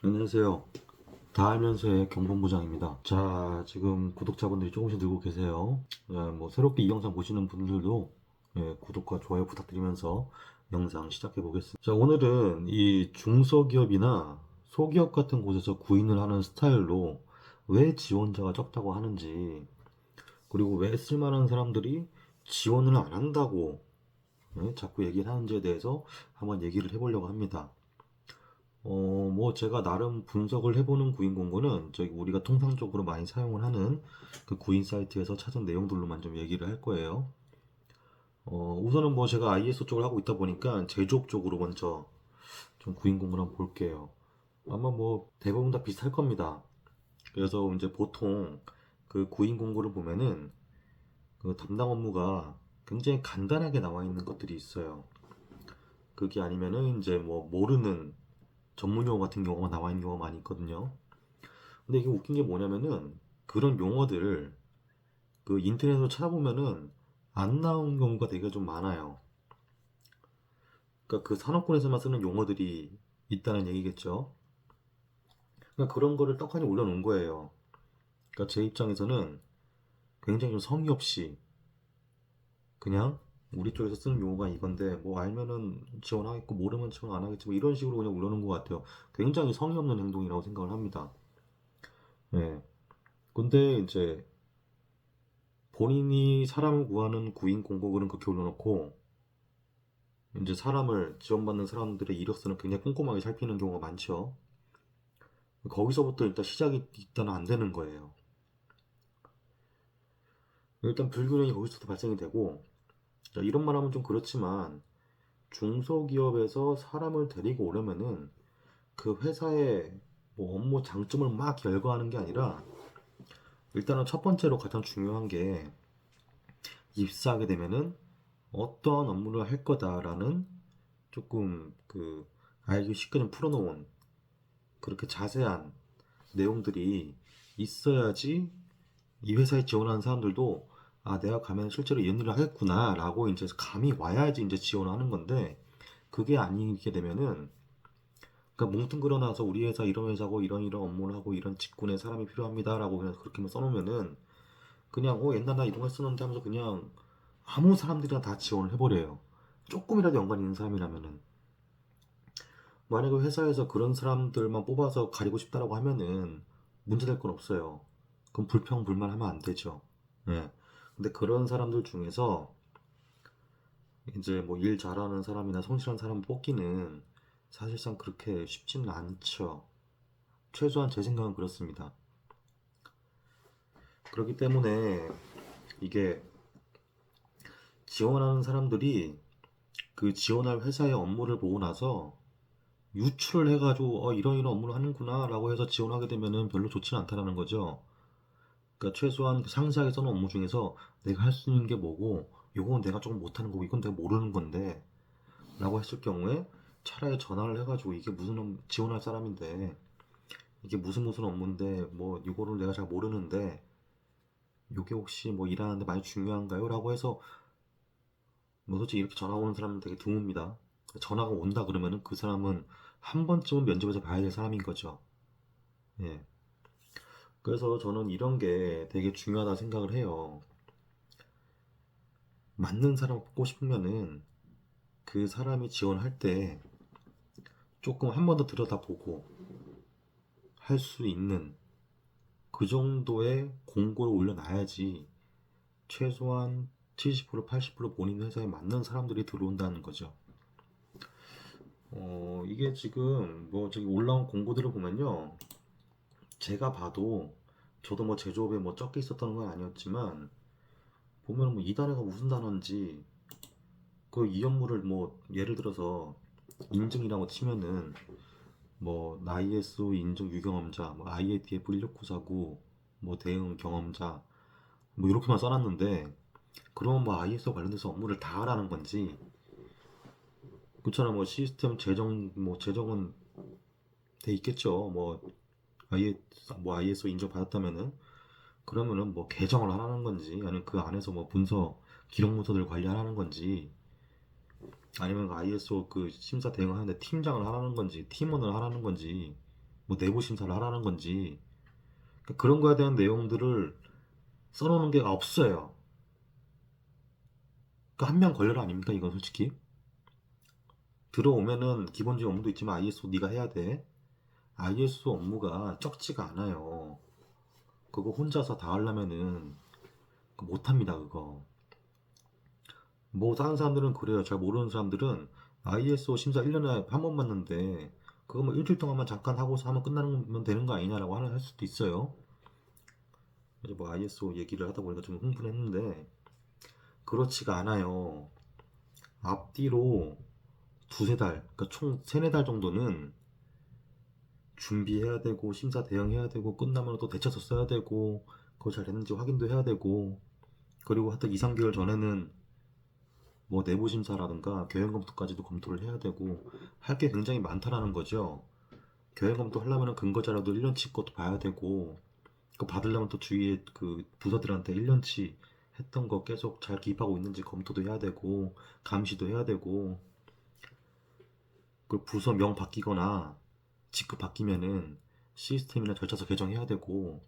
안녕하세요. 다 알면서의 경본부장입니다. 자, 지금 구독자분들이 조금씩 늘고 계세요. 뭐 새롭게 이 영상 보시는 분들도 구독과 좋아요 부탁드리면서 영상 시작해 보겠습니다. 자, 오늘은 이 중소기업이나 소기업 같은 곳에서 구인을 하는 스타일로 왜 지원자가 적다고 하는지, 그리고 왜 쓸만한 사람들이 지원을 안 한다고 자꾸 얘기를 하는지에 대해서 한번 얘기를 해보려고 합니다. 뭐 제가 나름 분석을 해보는 구인 공고는 저기 우리가 통상적으로 많이 사용을 하는 그 구인 사이트에서 찾은 내용들로만 좀 얘기를 할 거예요. 우선은 뭐 제가 ISO 쪽을 하고 있다 보니까 제조업 쪽으로 먼저 좀 구인 공고를 한번 볼게요. 아마 뭐 대부분 다 비슷할 겁니다. 그래서 이제 보통 그 구인 공고를 보면은 그 담당 업무가 굉장히 간단하게 나와 있는 것들이 있어요. 그게 아니면은 이제 뭐 모르는 전문 용어 같은 경우가 나와 있는 경우가 많이 있거든요. 근데 이게 웃긴 게 뭐냐면은 그런 용어들을 그 인터넷으로 찾아보면은 안 나온 경우가 되게 좀 많아요. 그러니까 그 산업군에서만 쓰는 용어들이 있다는 얘기겠죠. 그러니까 그런 거를 떡하니 올려놓은 거예요. 그러니까 제 입장에서는 굉장히 좀 성의 없이 그냥 우리 쪽에서 쓰는 용어가 이건데 뭐 알면은 지원하겠고 모르면 지원 안 하겠지 뭐 이런 식으로 그냥 올려놓은 것 같아요. 굉장히 성의 없는 행동이라고 생각을 합니다. 예. 근데 이제 본인이 사람을 구하는 구인 공고글은 그렇게 올려놓고 이제 사람을 지원받는 사람들의 이력서는 굉장히 꼼꼼하게 살피는 경우가 많죠. 거기서부터 일단 시작이 일단 안 되는 거예요. 일단 불균형이 거기서부터 발생이 되고, 자, 이런 말 하면 좀 그렇지만 중소기업에서 사람을 데리고 오려면은 그 회사의 뭐 업무 장점을 막 열거하는 게 아니라 일단은 첫 번째로 가장 중요한 게 입사하게 되면은 어떠한 업무를 할 거다라는 조금 그 알기 쉽게 좀 풀어놓은 그렇게 자세한 내용들이 있어야지 이 회사에 지원하는 사람들도 아, 내가 가면 실제로 이런 일을 하겠구나 라고 이제 감이 와야지 이제 지원을 하는 건데 그게 아니게 되면은 그러니까 뭉뚱그려 놔서 우리 회사 이런 회사고 이런 업무를 하고 이런 직군의 사람이 필요합니다 라고 그냥 그렇게만 써놓으면은 그냥 옛날 나 이런 걸 쓰는데 하면서 그냥 아무 사람들이랑 다 지원을 해버려요. 조금이라도 연관 있는 사람이라면은 만약에 회사에서 그런 사람들만 뽑아서 가리고 싶다라고 하면은 문제될 건 없어요. 그럼 불평불만하면 안 되죠. 예. 근데 그런 사람들 중에서 이제 뭐 일 잘하는 사람이나 성실한 사람 뽑기는 사실상 그렇게 쉽지는 않죠. 최소한 제 생각은 그렇습니다. 그렇기 때문에 이게 지원하는 사람들이 그 지원할 회사의 업무를 보고 나서 유출을 해가지고 이런 업무를 하는구나 라고 해서 지원하게 되면은 별로 좋지는 않다라는 거죠. 그러니까 최소한 그 상세하게 써놓은 업무 중에서 내가 할 수 있는 게 뭐고 요건 내가 조금 못하는 거고 이건 내가 모르는 건데 라고 했을 경우에 차라리 전화를 해가지고 이게 무슨 지원할 사람인데 이게 무슨 업무인데 뭐 이거를 내가 잘 모르는데 요게 혹시 뭐 일하는데 많이 중요한가요? 라고 해서 뭐 솔직히 이렇게 전화 오는 사람은 되게 드뭅니다. 전화가 온다 그러면은 그 사람은 한 번쯤은 면접에서 봐야 될 사람인 거죠. 예. 그래서 저는 이런 게 되게 중요하다 생각을 해요. 맞는 사람 뽑고 싶으면은 그 사람이 지원할 때 조금 한 번 더 들여다보고 할 수 있는 그 정도의 공고를 올려놔야지 최소한 70% 80% 본인 회사에 맞는 사람들이 들어온다는 거죠. 이게 지금 뭐 저기 올라온 공고들을 보면요. 제가 봐도 저도 뭐 제조업에 뭐 적게 있었던 건 아니었지만 보면 뭐 이 단어가 무슨 단어인지 그 이 업무를 뭐 예를 들어서 인증이라고 치면은 뭐 ISO 인증 유경험자, 뭐 IATF 16949, 뭐 대응 경험자, 뭐 이렇게만 써놨는데 그러면 뭐 ISO 관련돼서 업무를 다 하라는 건지 그렇잖아 뭐 시스템 제정 뭐 제정은 돼 있겠죠 뭐 ISO 인정 받았다면은 그러면은 뭐 개정을 하라는 건지 아니면 그 안에서 뭐 문서 기록 문서들 관리하라는 건지 아니면 ISO 그 심사 대응하는데 팀장을 하라는 건지 팀원을 하라는 건지 뭐 내부 심사를 하라는 건지 그러니까 그런 거에 대한 내용들을 써놓는 게 없어요. 그러니까 한 명 걸려라 아닙니까? 이건 솔직히 들어오면은 기본적인 업무도 있지만 ISO 네가 해야 돼. ISO 업무가 적지가 않아요. 그거 혼자서 다 하려면은 못합니다 그거. 뭐 다른 사람들은 그래요. 잘 모르는 사람들은 ISO 심사 1년에 한 번 받는데 그거 뭐 일주일 동안만 잠깐 하고서 하면 끝나면 되는 거 아니냐라고 할 수도 있어요. 그래서 뭐 ISO 얘기를 하다 보니까 좀 흥분했는데 그렇지가 않아요. 앞뒤로 두세 달, 그러니까 총 세네 달 정도는 준비해야 되고 심사 대응해야 되고 끝나면 또 대처서 써야 되고 그거 잘 됐는지 확인도 해야 되고 그리고 하여튼 2, 3개월 전에는 뭐 내부 심사라든가 교양 검토까지도 검토를 해야 되고 할 게 굉장히 많다라는 거죠. 교양 검토 하려면 근거 자료도 1년치 것도 봐야 되고 그 받으려면 또 주위에 그 부서들한테 1년치 했던 거 계속 잘 기입하고 있는지 검토도 해야 되고 감시도 해야 되고 그 부서명 바뀌거나 직급 바뀌면은 시스템이나 절차서 개정해야 되고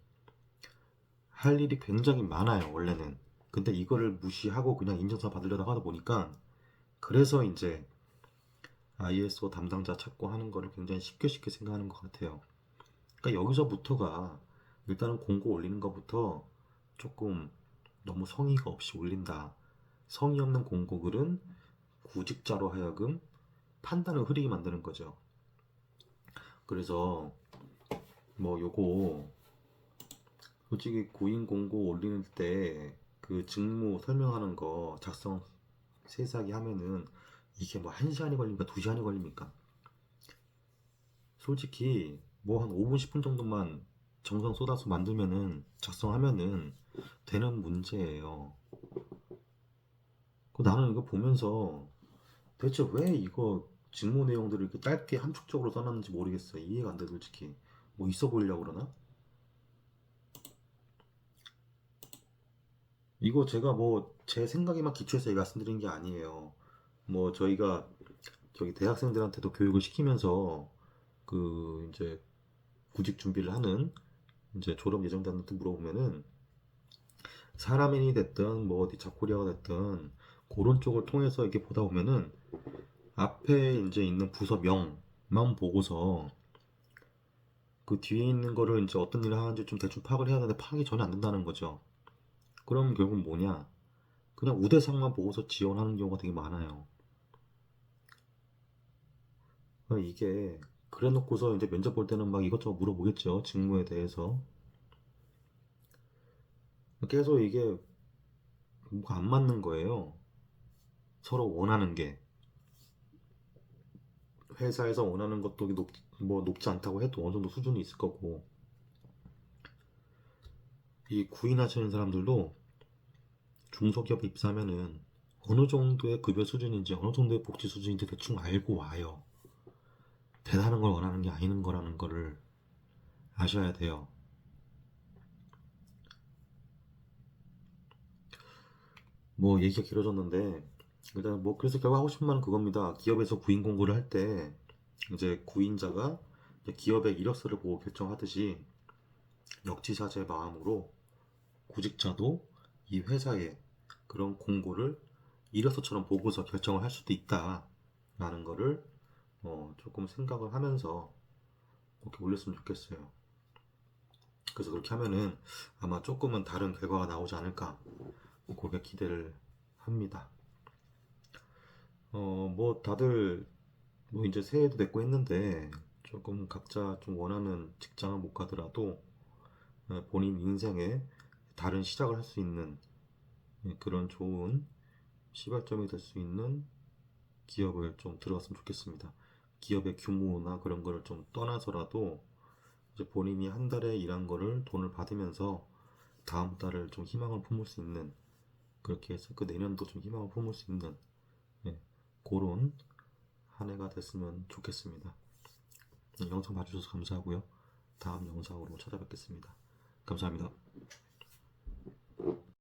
할 일이 굉장히 많아요 원래는. 근데 이거를 무시하고 그냥 인정서 받으려다 하다 보니까 그래서 이제 ISO 담당자 찾고 하는 거를 굉장히 쉽게 생각하는 것 같아요. 그러니까 여기서부터가 일단은 공고 올리는 것부터 조금 너무 성의가 없이 올린다. 성의 없는 공고글은 구직자로 하여금 판단을 흐리게 만드는 거죠. 그래서 뭐 요거 솔직히 구인 공고 올리는 때 그 직무 설명하는 거 작성 세세하게 하면은 이게 뭐 1시간이 걸립니까? 2시간이 걸립니까? 솔직히 뭐 한 5분 10분 정도만 정성 쏟아서 만들면은 작성하면은 되는 문제예요. 나는 이거 보면서 대체 왜 이거 직무 내용들을 이렇게 짧게 함축적으로 써놨는지 모르겠어요. 이해가 안 돼, 솔직히. 뭐 있어 보이려고 그러나? 이거 제가 뭐 제 생각에만 기초해서 말씀드린 게 아니에요. 뭐 저희가 저기 대학생들한테도 교육을 시키면서 그 이제 구직 준비를 하는 이제 졸업 예정자한테 물어보면은 사람인이 됐든 뭐 어디 잡코리아가 됐든 그런 쪽을 통해서 이렇게 보다 보면은 앞에 이제 있는 부서명만 보고서 그 뒤에 있는 거를 이제 어떤 일을 하는지 좀 대충 파악을 해야 되는데 파악이 전혀 안 된다는 거죠. 그럼 결국 뭐냐? 그냥 우대상만 보고서 지원하는 경우가 되게 많아요. 그러니까 이게 그래 놓고서 이제 면접 볼 때는 막 이것저것 물어보겠죠. 직무에 대해서. 계속 이게 뭐가 안 맞는 거예요. 서로 원하는 게. 회사에서 원하는 것도 뭐 높지 않다고 해도 어느 정도 수준이 있을 거고. 이 구인하시는 사람들도 중소기업에 입사하면은 어느 정도의 급여 수준인지 어느 정도의 복지 수준인지 대충 알고 와요. 대단한 걸 원하는 게 아닌 거라는 거를 아셔야 돼요. 뭐 얘기가 길어졌는데 일단 뭐 그래서 결국 하고 싶은 말은 그겁니다. 기업에서 구인 공고를 할 때 이제 구인자가 이제 기업의 이력서를 보고 결정하듯이 역지사지의 마음으로 구직자도 이 회사의 그런 공고를 이력서처럼 보고서 결정을 할 수도 있다라는 거를 조금 생각을 하면서 이렇게 올렸으면 좋겠어요. 그래서 그렇게 하면은 아마 조금은 다른 결과가 나오지 않을까 그렇게 기대를 합니다. 뭐 다들 뭐 이제 새해도 됐고 했는데 조금 각자 좀 원하는 직장을 못 가더라도 본인 인생에 다른 시작을 할 수 있는 그런 좋은 시발점이 될 수 있는 기업을 좀 들어갔으면 좋겠습니다. 기업의 규모나 그런 거를 좀 떠나서라도 이제 본인이 한 달에 일한 거를 돈을 받으면서 다음 달을 좀 희망을 품을 수 있는 그렇게 해서 그 내년도 좀 희망을 품을 수 있는 예, 그런 한 해가 됐으면 좋겠습니다. 영상 봐주셔서 감사하고요. 다음 영상으로 찾아뵙겠습니다. 감사합니다.